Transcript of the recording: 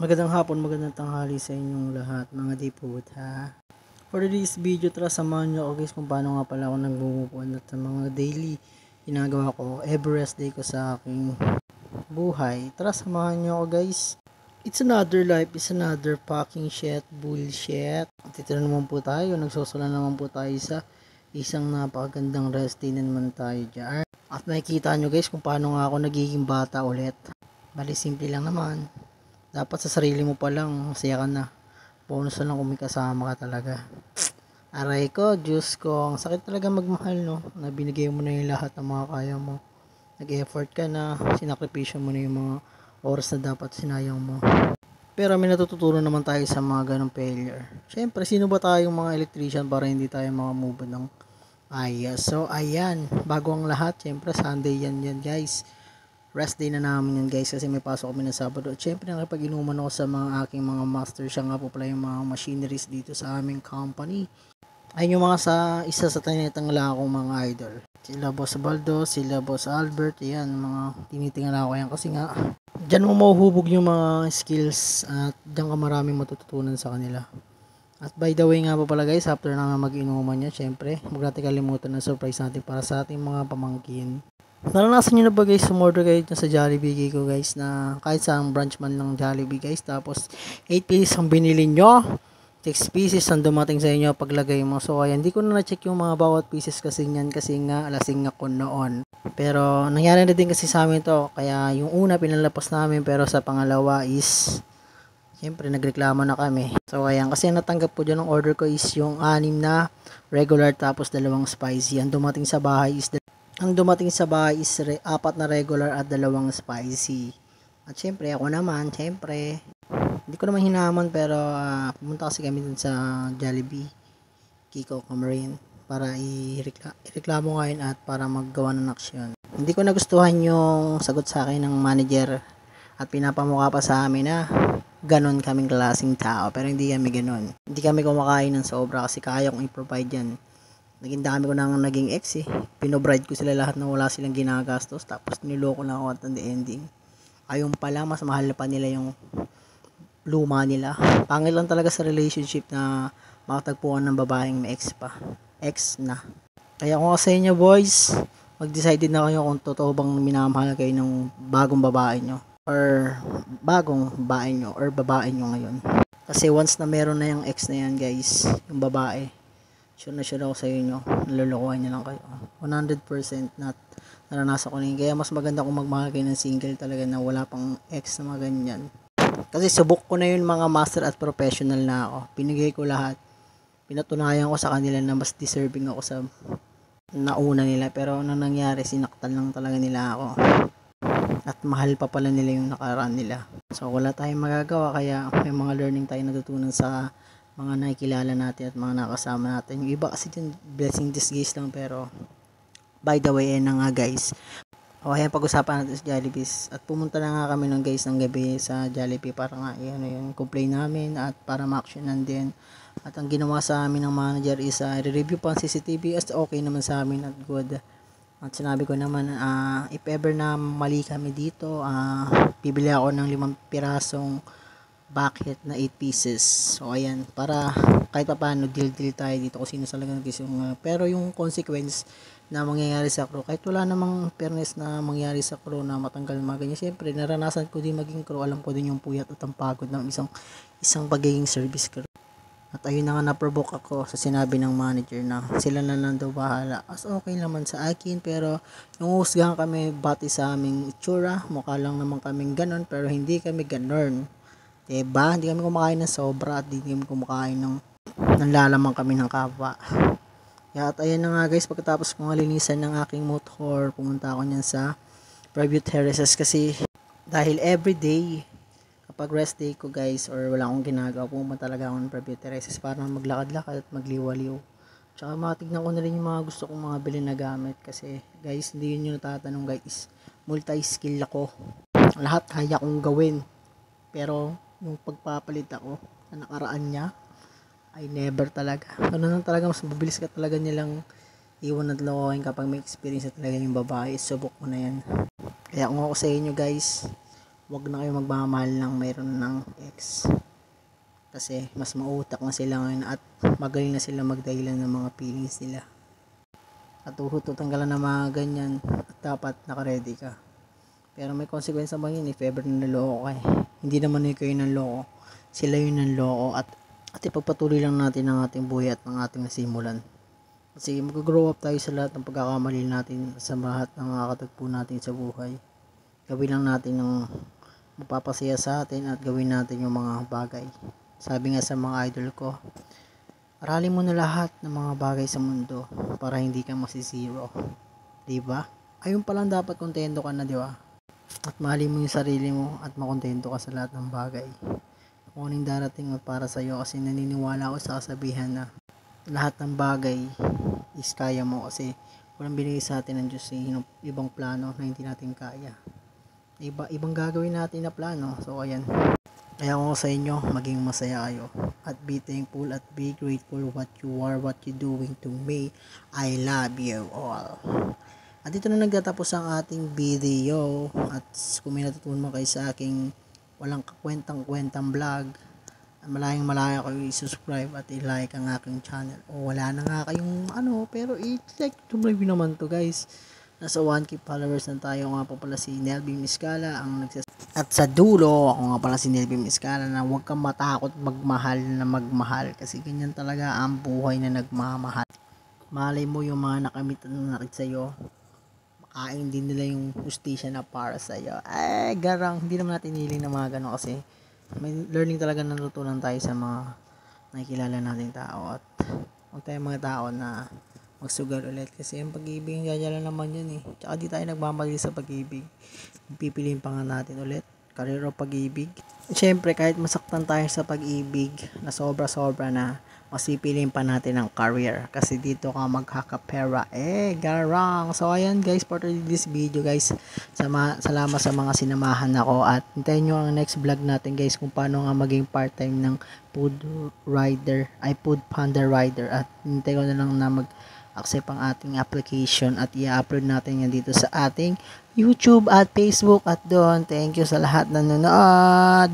Magandang hapon, magandang tanghali sa inyong lahat mga diputa. For this video, tara samahan nyo ako guys kung paano nga pala ako nagmumove at sa mga daily ginagawa ko, every rest day ko sa aking buhay. Tara samahan nyo ako guys. It's another life, it's another fucking shit, bullshit. Dito na naman po tayo, nagsusula naman po tayo sa isang napakagandang rest day na naman tayo dyan. At nakikita nyo guys kung paano nga ako nagiging bata ulit. Bali simple lang naman. Dapat sa sarili mo pa lang, masaya ka na. Bonus na lang kung may kasama ka talaga. Aray ko, Diyos ko, ang sakit talaga magmahal, no? Na binigay mo na yung lahat ng mga kaya mo. Nag-effort ka na, sinakripisyo mo na yung mga oras na dapat sinayang mo. Pero may natututunan naman tayo sa mga ganong failure. Siyempre, sino ba tayong mga electrician para hindi tayo mga move ng ayos? So, ayan, bago ang lahat, siyempre, Sunday yan guys. Rest day na namin yan guys kasi may pasok kami ng Sabado. At syempre nakipag-inuman ako sa mga aking mga master. Siya nga po pala yung mga machineries dito sa aming company. Ayun yung mga isa sa tinitang akong mga idol. Sila Boss Baldo, sila Boss Albert. Yan, mga tinitingnan ako yan kasi nga dyan mo mahuhubog yung mga skills at dyan ka maraming matututunan sa kanila. At by the way nga po pala guys, after na mag-inuman niya, syempre, huwag natin kalimutan na surprise natin para sa ating mga pamangkin. Naranasan nyo na ba guys, sumorder kayo sa Jollibee ko guys na kahit saan branch man ng Jollibee guys, tapos 8 pieces ang binili nyo, 6 pieces ang dumating sa inyo paglagay mo. So ayan, hindi ko na na-check yung mga bawat pieces kasi yan kasi nga lasing ako noon. Pero nangyari na din kasi sa amin to, kaya yung una pinalapas namin pero sa pangalawa is siyempre nagreklamo na kami. So ayan, kasi natanggap ko dyan ng order ko is yung 6 na regular tapos 2 spicy. Ang dumating sa bahay is 4 na regular at 2 spicy. At syempre ako naman, syempre hindi ko naman hinaman pero pumunta kasi kami dun sa Jollibee Kiko Camarine para ireklamo ngayon at para maggawa ng aksyon. Hindi ko nagustuhan yung sagot sa akin ng manager at pinapamukha pa sa amin na ganon kaming klaseng tao, pero hindi kami ganon. Hindi kami kumakain ng sobra kasi kaya kong i-provide yan. Naging dami ko nang naging ex eh. Pinobride ko sila lahat na wala silang ginagastos. Tapos niloko na ako at the ending. Ayun pala, mas mahal na pa nila yung luma nila. Pangit lang talaga sa relationship na makatagpuan ng babaeng may ex pa. Ex na. Kaya kung sa inyo boys, mag-decide na kayo kung totoo bang minamahal kayo ng bagong babae nyo. Or bagong babae nyo. Or babae nyo ngayon. Kasi once na meron na yung ex na yan guys, yung babae, sure ako sa inyo, nalolokohan niya lang kayo. 100% not naranasan ko na yun. Kaya mas maganda kung magmahal kayo ng single talaga na wala pang ex na mga ganyan. Kasi subok ko na yun mga master at professional na ako. Pinigay ko lahat. Pinatunayan ko sa kanila na mas deserving ako sa nauna nila. Pero ano nangyari, sinaktan lang talaga nila ako. At mahal pa pala nila yung nakaraan nila. So wala tayong magagawa kaya may mga learning tayo natutunan sa mga nakikilala natin at mga nakasama natin. Yung iba kasi dyan, blessing disguise lang pero by the way, na nga guys. O ayan, pag-usapan natin sa Jollibee. At pumunta na nga kami ng guys ng gabi sa Jollibee para nga yung complain namin at para ma-actionan din. At ang ginawa sa amin ng manager is re-review pa ang CCTV as okay naman sa amin at good. At sinabi ko naman, if ever na mali kami dito, bibili ako ng 5 pirasong bucket na 8 pieces. So ayan, para kahit pa paano deal tayo dito kung sino talaga nag-isang pero yung consequence na mangyayari sa crew, kahit wala namang fairness na mangyayari sa crew na matanggal mga ganyan, syempre naranasan ko din maging crew, alam ko din yung puyat at ang pagod ng isang pagiging service crew. At ayun na nga, na-provoke ako sa sinabi ng manager na sila na lang daw bahala. As okay naman sa akin, pero yung husgahan kami bati sa aming itsura, mukha lang naman kaming ganon, pero hindi kami ganon. Diba? Hindi kami kumakain ng sobra at hindi kami kumakain ng lalamang kami ng kapwa. At ayan na nga guys, pagkatapos kong alinisan ng aking motor, pumunta ako niyan sa private terraces kasi dahil everyday kapag rest day ko guys or wala akong ginagawa, pumunta talaga ako ng private terraces para maglakad-lakad at magliwaliw. Tsaka matignan ko na rin yung mga gusto kong mga bilhin na gamit kasi guys, hindi yun yung natatanong guys, multi-skill ako. Lahat kaya kong gawin. Pero yung pagpapalit ako sa nakaraan niya ay never talaga. Ano lang talaga, mas mabilis ka talaga nilang iwan at lokohin kapag may experience na talaga yung babae. Subok mo na yan. Kaya kung ako sa inyo guys, wag na kayo magmamahal ng mayroon ng ex. Kasi mas mautak na sila ngayon at magaling na sila magdahilan ng mga feelings nila. At uhututan ka lang ng mga ganyan at dapat nakaready ka. Pero may consequence naman yun if ever naloko ka eh. Hindi naman kayo nanloko. Sila yung nanloko at ipagpatuloy lang natin ang ating buhay at ang ating nasimulan. Kasi mag-grow up tayo sa lahat ng pagkakamali natin, sa lahat ng nakakatagpo natin sa buhay. Gawin lang natin ang magpapasaya sa atin at gawin natin yung mga bagay. Sabi nga sa mga idol ko, aralin mo na lahat ng mga bagay sa mundo para hindi ka masisiro. Diba? Ayun palang dapat kontento ka na, diba? At mahalin mo yung sarili mo at makontento ka sa lahat ng bagay. Kung anong darating at para sa'yo kasi naniniwala ako sa kasabihan na lahat ng bagay is kaya mo kasi walang binigay sa atin ng Diyos ibang plano na hindi natin kaya. Ibang gagawin natin na plano. So ayan. Kaya ako sa inyo, maging masaya kayo. At be thankful at be grateful what you are, what you doing to me. I love you all. At dito na nagtatapos ang ating video. At kung may natutunan mo kayo sa aking walang kakwentang vlog, malaya kayo i-subscribe at i-like ang aking channel. O wala na nga kayong pero i-like to review naman to guys. Nasa 1K followers na tayo. Nga po pala si Nelby Miscala ang at sa dulo, ako nga pala si Nelby Miscala na huwag kang matakot magmahal kasi ganyan talaga ang buhay na nagmamahal. Malay mo yung mga nakamit na nakit sa'yo, makain din nila yung justisya na para sa'yo. Garang, hindi naman natin hiling na mga gano'n kasi may learning talaga na natutunan tayo sa mga nakikilala nating tao at huwag tayong mga tao na magsugal ulit kasi ang pag-ibig ganyan lang naman yun eh. Tsaka di tayo nagmamali sa pag-ibig. Pipiliin pa nga natin ulit career o pag-ibig. Siyempre kahit masaktan tayo sa pag-ibig na sobra-sobra na, mas pipiliin pa natin ang career kasi dito ka magkakapera. Garang. So ayan guys, for this video guys, salamat sa mga sinamahan ako at hintayin nyo ang next vlog natin guys kung paano nga maging part-time ng food panda rider at hintayin ko na lang na accept ang ating application at i-upload natin yan dito sa ating YouTube at Facebook at doon. Thank you sa lahat na nanonood.